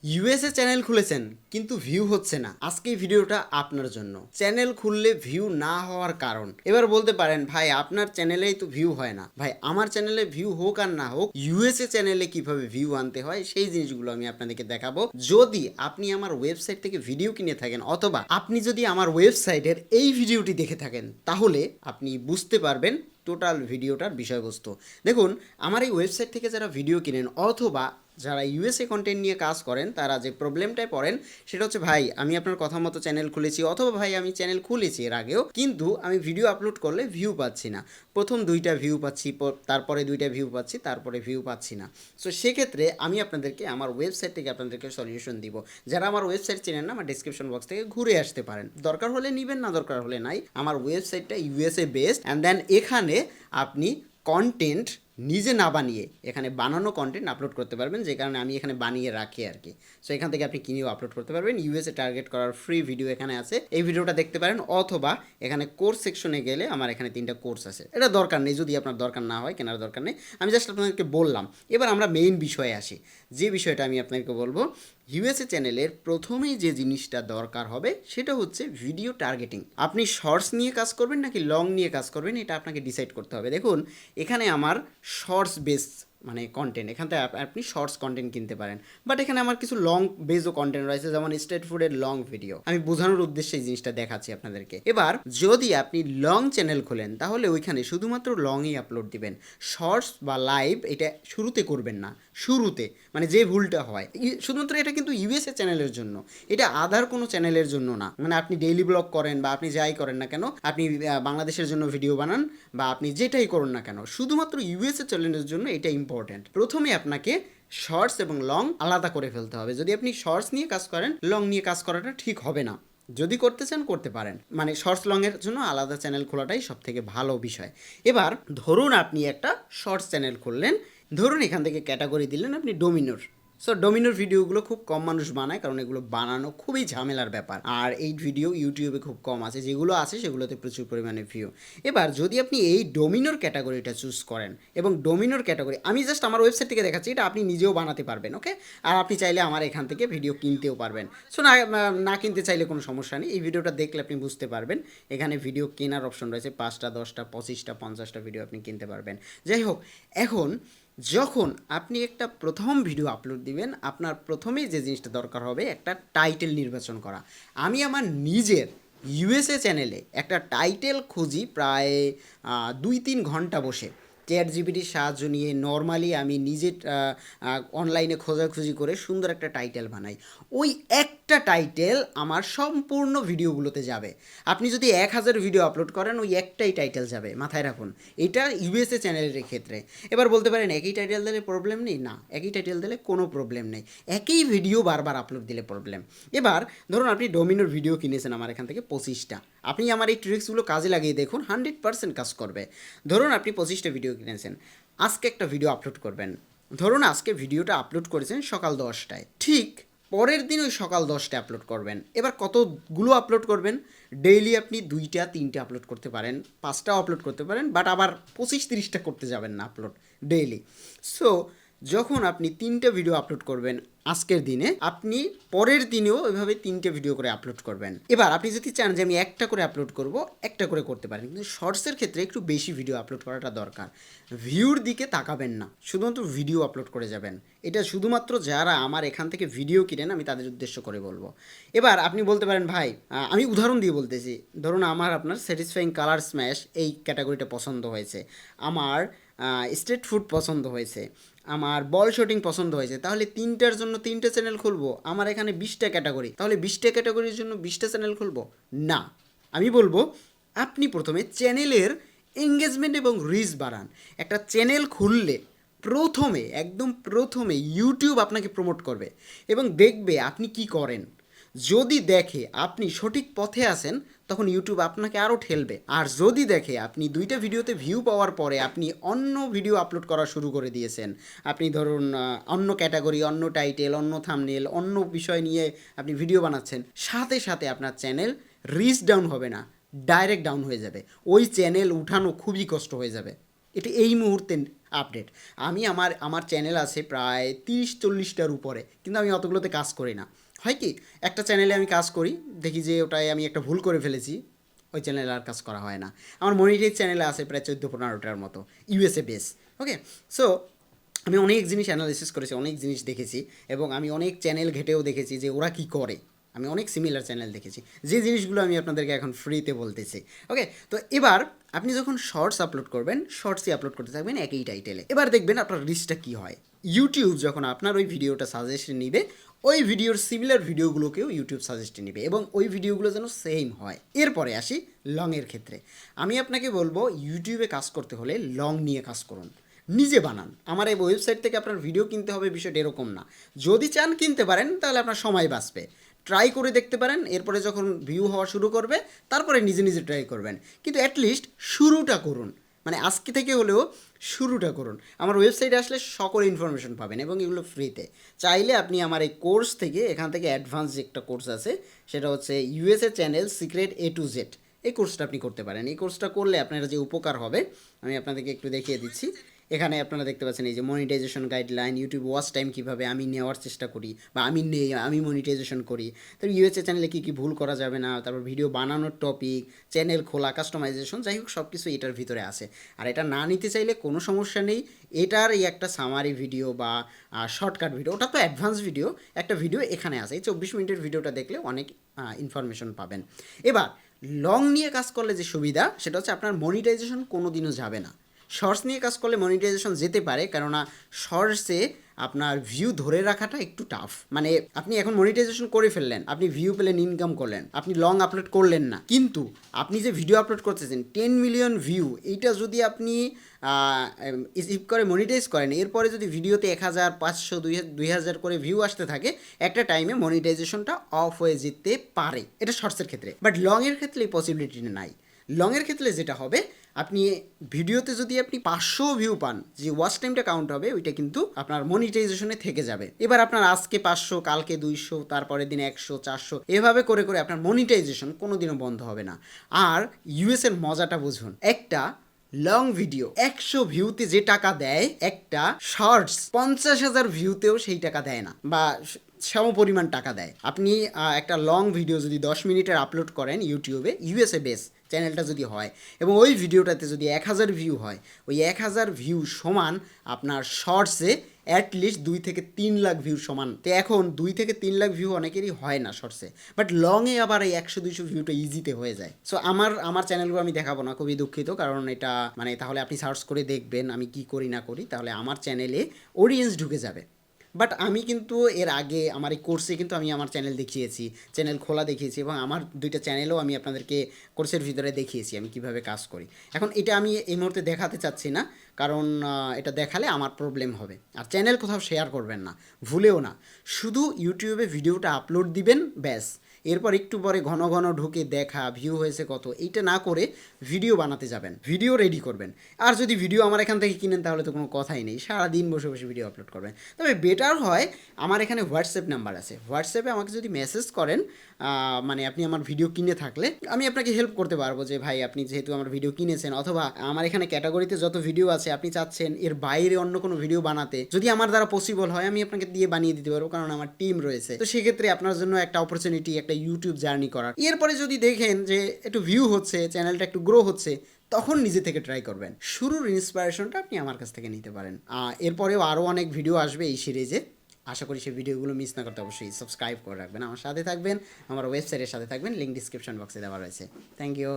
USA channel খুলেছেন কিন্তু view হচ্ছে না। আজকে এই ভিডিওটা আপনার জন্য। চ্যানেল খুললে ভিউ না হওয়ার কারণ। এবার বলতে পারেন ভাই আপনার চ্যানেলেই তো ভিউ হয় না। ভাই আমার চ্যানেলে ভিউ হোক আর না হোক, ইউএসএ চ্যানেলে কিভাবে ভিউ আনতে হয় সেই জিনিসগুলো আমি আপনাদেরকে দেখাবো। যদি আপনি আমার ওয়েবসাইট থেকে ভিডিও কিনে থাকেন অথবা আপনি যদি আমার ওয়েবসাইটের এই ভিডিওটি দেখে থাকেন, তাহলে আপনি বুঝতে পারবেন টোটাল ভিডিওটার বিষয়বস্তু। দেখুন, আমার এই ওয়েবসাইট থেকে যারা ভিডিও কিনেন অথবা যারা ইউএসএ কন্টেন্ট নিয়ে কাজ করেন, তারা যে প্রবলেমটায় পড়েন সেটা হচ্ছে, ভাই আমি আপনার কথা মতো চ্যানেল খুলেছি অথবা ভাই আমি চ্যানেল খুলেছি এর আগেও, কিন্তু আমি ভিডিও আপলোড করলে ভিউ পাচ্ছি না। প্রথম দুইটা ভিউ পাচ্ছি, তারপরে দুইটা ভিউ পাচ্ছি, তারপরে ভিউ পাচ্ছি না। সো সেক্ষেত্রে আমি আপনাদেরকে আমার ওয়েবসাইট থেকে আপনাদেরকে সলিউশন দিব। যারা আমার ওয়েবসাইট চেনেন না, আমার ডিসক্রিপশন বক্স থেকে ঘুরে আসতে পারেন, দরকার হলে নেবেন, না দরকার হলে নাই। আমার ওয়েবসাইটটা ইউএসএ বেসড, অ্যান্ড দেন এখানে আপনি কন্টেন্ট নিজে না বানিয়ে এখানে বানানো কন্টেন্ট আপলোড করতে পারবেন, যে কারণে আমি এখানে বানিয়ে রাখি আর কি। সো এখান থেকে আপনি কিনেও আপলোড করতে পারবেন। ইউএসএ টার্গেট করার ফ্রি ভিডিও এখানে আছে, এই ভিডিওটা দেখতে পারেন, অথবা এখানে কোর্স সেকশনে গেলে আমার এখানে 3টা কোর্স আছে। এটা দরকার নেই, যদি আপনার দরকার না হয়, কেনার দরকার নেই, আমি জাস্ট আপনাদেরকে বললাম। এবার আমরা মেইন বিষয়ে আসি। যে বিষয়টা আমি আপনাদেরকে বলবো, ইউএসএ চ্যানেলের প্রথমেই যে জিনিসটা দরকার হবে সেটা হচ্ছে ভিডিও টার্গেটিং। আপনি শর্টস নিয়ে কাজ করবেন নাকি লং নিয়ে কাজ করবেন, এটা আপনাকে ডিসাইড করতে হবে। দেখুন, এখানে আমার শর্টস বেস মানে কন্টেন্ট, এখান থেকে আপনি শর্টস কন্টেন্ট কিনতে পারেন, বাট এখানে আমার কিছু লং বেসও কন্টেন্ট রয়েছে, যেমন স্ট্রিট ফুডের লং ভিডিও। আমি বোঝানোর উদ্দেশ্যে এই জিনিসটা দেখাচ্ছি আপনাদেরকে। এবার যদি আপনি লং চ্যানেল খোলেন, তাহলে ওইখানে শুধুমাত্র লংই আপলোড দিবেন, শর্টস বা লাইভ এটা শুরুতে করবেন না। শুরুতে মানে যে ভুলটা হয়, শুধুমাত্র এটা কিন্তু ইউএসএ চ্যানেলের জন্য, এটা আদার কোনো চ্যানেলের জন্য না। মানে আপনি ডেইলি ব্লগ করেন বা আপনি যাই করেন না কেন, আপনি বাংলাদেশের জন্য ভিডিও বানান বা আপনি যেটাই করুন না কেন, শুধুমাত্র ইউএসএ চ্যানেলের জন্য এটা ইম্পর্ট্যান্ট। প্রথমে আপনাকে শর্টস এবং লং আলাদা করে ফেলতে হবে। যদি আপনি শর্টস নিয়ে কাজ করেন, লং নিয়ে কাজ করাটা ঠিক হবে না। যদি করতে চান করতে পারেন, মানে শর্টস লংয়ের জন্য আলাদা চ্যানেল খোলাটাই সব থেকে ভালো বিষয়। এবার ধরুন আপনি একটা শর্টস চ্যানেল খুললেন, ধরুন এখান থেকে ক্যাটাগরি দিলেন আপনি ডোমিনোর। সো ডোমিনোর ভিডিওগুলো খুব কম মানুষ বানায়, কারণ এগুলো বানানো খুবই ঝামেলার ব্যাপার, আর এই ভিডিও ইউটিউবে খুব কম আছে, যেগুলো আছে সেগুলোতে প্রচুর পরিমাণে ভিউ। এবার যদি আপনি এই ডোমিনোর ক্যাটাগরিটা চুজ করেন, এবং ডোমিনোর ক্যাটাগরি আমি জাস্ট আমার ওয়েবসাইট থেকে দেখাচ্ছি, এটা আপনি নিজেও বানাতে পারবেন, ওকে। আর আপনি চাইলে আমার এখান থেকে ভিডিও কিনতেও পারবেন। সো না কিনতে চাইলে কোনো সমস্যা নেই, এই ভিডিওটা দেখলে আপনি বুঝতে পারবেন। এখানে ভিডিও কেনার অপশন রয়েছে, 5টা 10টা 25টা 50টা ভিডিও আপনি কিনতে পারবেন। যাই হোক, এখন যখন আপনি একটা প্রথম ভিডিও আপলোড দিবেন, আপনার প্রথমেই যে জিনিসটা দরকার হবে একটা টাইটেল নির্বাচন করা। আমি আমার নিজের ইউএসএ চ্যানেলে একটা টাইটেল খুঁজি প্রায় 2-3 ঘন্টা বসে, চ্যাট জিপিটির সাহায্য নিয়ে নর্মালি আমি নিজে অনলাইনে খোঁজাখুঁজি করে সুন্দর একটা টাইটেল বানাই। ওই একটা টাইটেল আমার সম্পূর্ণ ভিডিওগুলোতে যাবে। আপনি যদি 1000 ভিডিও আপলোড করেন, ওই একটাই টাইটেল যাবে, মাথায় রাখুন। এটা ইউএসএ চ্যানেলের ক্ষেত্রে। এবার বলতে পারেন একই টাইটেল দিলে প্রবলেম নেই, না, একই টাইটেল দিলে কোনো প্রবলেম নেই, একই ভিডিও বারবার আপলোড দিলে প্রবলেম। এবার ধরুন আপনি ডোমিনোর ভিডিও কিনেছেন আমার এখান থেকে 25টা, আপনি আমার এই ট্রিক্সগুলো কাজে লাগিয়ে দেখুন, 100% কাজ করবে। ধরুন আপনি 25টা ভিডিও কিনেছেন, আজকে একটা ভিডিও আপলোড করবেন। ধরুন আজকে ভিডিওটা আপলোড করেছেন সকাল 10টায়, ঠিক পরের দিন ওই সকাল 10টায় আপলোড করবেন। এবার কতগুলো আপলোড করবেন? ডেইলি আপনি 2টা 3টে আপলোড করতে পারেন, 5টাও আপলোড করতে পারেন, বাট আবার 25-30টা করতে যাবেন না আপলোড ডেইলি। সো যখন আপনি 3টে ভিডিও আপলোড করবেন আজকের দিনে, আপনি পরের দিনেও এভাবে 3টে ভিডিও করে আপলোড করবেন। এবার আপনি যদি চান যে আমি একটা করে আপলোড করব, একটা করে করতে পারেন, কিন্তু শর্টসের ক্ষেত্রে একটু বেশি ভিডিও আপলোড করাটা দরকার। ভিউর দিকে তাকাবেন না, শুধুমাত্র ভিডিও আপলোড করে যাবেন। এটা শুধুমাত্র যারা আমার এখান থেকে ভিডিও কিনেন আমি তাদের উদ্দেশ্য করে বলবো। এবার আপনি বলতে পারেন ভাই, আমি উদাহরণ দিয়ে বলতেছি, ধরুন আপনার স্যাটিসফাইং কালার স্ম্যাশ এই ক্যাটাগরিটা পছন্দ হয়েছে, আমার স্ট্রিট ফুড পছন্দ হয়েছে, আমার বল শুটিং পছন্দ হয়েছে, তাহলে 3টার জন্য 3টে চ্যানেল খুলবো? আমার এখানে 20টা ক্যাটাগরি, তাহলে 20টা ক্যাটাগরির জন্য 20টা চ্যানেল খুলবো? না, আমি বলবো আপনি প্রথমে চ্যানেলের এঙ্গেজমেন্ট এবং রিচ বাড়ান। একটা চ্যানেল খুললে প্রথমে, একদম প্রথমে ইউটিউব আপনাকে প্রমোট করবে এবং দেখবে আপনি কি করেন। যদি দেখে আপনি সঠিক পথে আছেন, তখন ইউটিউব আপনাকে আরও ঠেলবে। আর যদি দেখে আপনি 2টা ভিডিওতে ভিউ পাওয়ার পরে আপনি অন্য ভিডিও আপলোড করা শুরু করে দিয়েছেন, আপনি ধরুন অন্য ক্যাটাগরি, অন্য টাইটেল, অন্য থাম্বনেল, অন্য বিষয় নিয়ে আপনি ভিডিও বানাচ্ছেন, সাথে সাথে আপনার চ্যানেল রিচ ডাউন হবে না, ডাইরেক্ট ডাউন হয়ে যাবে। ওই চ্যানেল উঠানো খুবই কষ্ট হয়ে যাবে। এটা এই মুহূর্তে আপডেট। আমি আমার চ্যানেল আছে প্রায় 30-40টার উপরে, কিন্তু আমি অতগুলোতে কাজ করি না। হয় কি, একটা চ্যানেলে আমি কাজ করি, দেখি যে ওটায় আমি একটা ভুল করে ফেলেছি, ওই চ্যানেলে আর কাজ করা হয় না। আমার মনিটাইজ চ্যানেলে আছে প্রায় 14-15টার মতো, ইউএসএ বেস। ওকে, সো আমি অনেক জিনিস অ্যানালিসিস করেছি, অনেক জিনিস দেখেছি, এবং আমি অনেক চ্যানেল ঘেটেও দেখেছি যে ওরা কী করে। আমি অনেক সিমিলার চ্যানেল দেখেছি, যে জিনিসগুলো আমি আপনাদেরকে এখন ফ্রিতে বলতেছি। ওকে, তো এবার আপনি যখন শর্টস আপলোড করবেন, শর্টসই আপলোড করতে থাকবেন একই টাইটেলে, এবার দেখবেন আপনার রিচটা কী হয়। ইউটিউব যখন আপনার ওই ভিডিওটা সাজেশন নিবে, ওই ভিডিওর সিমিলার ভিডিওগুলোকেও ইউটিউব সাজেস্টে নেবে, এবং ওই ভিডিওগুলো যেন সেম হয়। এরপরে আসি লংয়ের ক্ষেত্রে। আমি আপনাকে বলবো ইউটিউবে কাজ করতে হলে লং নিয়ে কাজ করুন, নিজে বানান। আমার এই ওয়েবসাইট থেকে আপনার ভিডিও কিনতে হবে বিষয়টা এরকম না। যদি চান কিনতে পারেন, তাহলে আপনার সময় বাঁচবে। ট্রাই করে দেখতে পারেন, এরপরে যখন ভিউ হওয়া শুরু করবে তারপরে নিজে নিজে ট্রাই করবেন, কিন্তু অ্যাটলিস্ট শুরুটা করুন। মানে আজকে থেকে হলেও শুরুটা করুন। আমার ওয়েবসাইটে আসলে সকল ইনফরমেশন পাবেন, এবং এগুলো ফ্রিতে। চাইলে আপনি আমার এই কোর্স থেকে, এখান থেকে অ্যাডভান্স যে একটা কোর্স আছে, সেটা হচ্ছে USA channel secret A to Z, এই কোর্সটা আপনি করতে পারেন। এই কোর্সটা করলে আপনার যে উপকার হবে আমি আপনাদেরকে একটু দেখিয়ে দিচ্ছি। এখানে আপনারা দেখতে পাচ্ছেন এই যে monetisation guideline, YouTube watch time কীভাবে আমি নেওয়ার চেষ্টা করি, বা আমি মনিটাইজেশন করি, তারপর ইউএসএ চ্যানেলে কী কী ভুল করা যাবে না, তারপর ভিডিও বানানোর টপিক, চ্যানেল খোলা, কাস্টমাইজেশন, যাই হোক সব কিছু এটার ভিতরে আছে। আর এটা না নিতে চাইলে কোনো সমস্যা নেই, এটার এই একটা সামারি ভিডিও বা শর্টকাট ভিডিও, ওটা তো অ্যাডভান্স ভিডিও, একটা ভিডিও এখানে আছে। এই 24 মিনিটের ভিডিওটা দেখলে অনেক ইনফরমেশন পাবেন। এবার লং নিয়ে কাজ করলে যে সুবিধা, সেটা হচ্ছে আপনার মনিটাইজেশন কোনো দিনও যাবে না। শর্টস নিয়ে কাজ করলে মনিটাইজেশন যেতে পারে, কেননা শর্টসে আপনার ভিউ ধরে রাখাটা একটু টাফ। মানে আপনি এখন মনিটাইজেশন করে ফেললেন, আপনি ভিউ পেলেন, ইনকাম করলেন, আপনি লং আপলোড করলেন না, কিন্তু আপনি যে ভিডিও আপলোড করতেছেন 10 মিলিয়ন ভিউ, এইটা যদি আপনি ইপ করে মনিটাইজ করেন, এরপরে যদি ভিডিওতে 1000, 500, 2000 করে ভিউ আসতে থাকে, একটা টাইমে মনিটাইজেশনটা অফ হয়ে যেতে পারে। এটা শর্টসের ক্ষেত্রে, বাট লংয়ের ক্ষেত্রে এই পসিবিলিটি নাই। লংয়ের ক্ষেত্রে যেটা হবে, আপনি ভিডিওতে যদি আপনি 500 ভিউ পান, যে ওয়াচ টাইমটা কাউন্ট হবে, ওইটা কিন্তু আপনার মনিটাইজেশনে থেকে যাবে। এবার আপনার আজকে 500, কালকে 200, তারপরের দিন 100, 400, এভাবে করে করে আপনার মনিটাইজেশন কোনো দিনও বন্ধ হবে না। আর ইউএসের মজাটা বুঝুন, একটা লং ভিডিও 100 ভিউতে যে টাকা দেয়, একটা শর্টস 50,000 ভিউতেও সেই টাকা দেয় না, বা সম পরিমাণ টাকা দেয়। আপনি একটা লং ভিডিও যদি 10 মিনিটের আপলোড করেন ইউটিউবে, ইউএসএ বেস চ্যানেলটা যদি হয়, এবং ওই ভিডিওটাতে যদি 1000 ভিউ হয়, ওই 1000 ভিউ সমান আপনার শর্টসে অ্যাটলিস্ট 2 থেকে 3 লাখ ভিউ সমান। তো এখন 2 থেকে 3 লাখ ভিউ অনেকেরই হয় না শর্টসে, বাট লংয়ে আবার এই 100-200 ভিউটা ইজিতে হয়ে যায়। সো আমার চ্যানেলগুলো আমি দেখাবো না, খুবই দুঃখিত, কারণ এটা মানে তাহলে আপনি সার্চ করে দেখবেন আমি কি করি না করি, তাহলে আমার চ্যানেলে অডিয়েন্স ঢুকে যাবে। বাট আমি কিন্তু এর আগে আমার এই কোর্সে কিন্তু আমি আমার চ্যানেল দেখিয়েছি, চ্যানেল খোলা দেখিয়েছি, এবং আমার 2টা চ্যানেলও আমি আপনাদেরকে কোর্সের ভিতরে দেখিয়েছি আমি কিভাবে কাজ করি। এখন এটা আমি এই মুহূর্তে দেখাতে চাচ্ছি না, কারণ এটা দেখালে আমার প্রবলেম হবে। আর চ্যানেল কোথাও শেয়ার করবেন না, ভুলেও না। শুধু ইউটিউবে ভিডিওটা আপলোড দিবেন, ব্যাস। এরপর একটু পরে ঘন ঘন ঢুকে দেখা ভিউ হয়েছে কত, এইটা না করে ভিডিও বানাতে যাবেন, ভিডিও রেডি করবেন। আর যদি ভিডিও আমার এখান থেকে কিনেন, তাহলে তো কোনো কথাই নেই, সারাদিন বসে বসে ভিডিও আপলোড করবেন। তবে বেটার হয়, আমার এখানে হোয়াটসঅ্যাপ নাম্বার আছে, হোয়াটসঅ্যাপে আমাকে যদি মেসেজ করেন, মানে আপনি আমার ভিডিও কিনে থাকলে, আমি আপনাকে হেল্প করতে পারবো যে ভাই আপনি যেহেতু আমার ভিডিও কিনেছেন, অথবা আমার এখানে ক্যাটাগরিতে যত ভিডিও আছে আপনি চাচ্ছেন এর বাইরে অন্য কোনো ভিডিও বানাতে, যদি আমার দ্বারা পসিবল হয় আমি আপনাকে দিয়ে বানিয়ে দিতে পারবো, কারণ আমার টিম রয়েছে। তো সেক্ষেত্রে আপনার জন্য একটা অপরচুনিটি, একটা ইউটিউব জার্নি করার। এরপরে যদি দেখেন যে একটু ভিউ হচ্ছে, চ্যানেলটা একটু গ্রো হচ্ছে, তখন নিজে থেকে ট্রাই করবেন। শুরুর ইন্সপিরেশনটা আপনি আমার কাছ থেকে নিতে পারেন। এরপরেও আরও অনেক ভিডিও আসবে এই সিরিজে, আশা করি সেই ভিডিওগুলো মিস না করতে অবশ্যই সাবস্ক্রাইব করে রাখবেন, আমার সাথে থাকবেন, আমার ওয়েবসাইটের সাথে থাকবেন, লিঙ্ক ডিসক্রিপশন বক্সে দেওয়া রয়েছে। Thank you.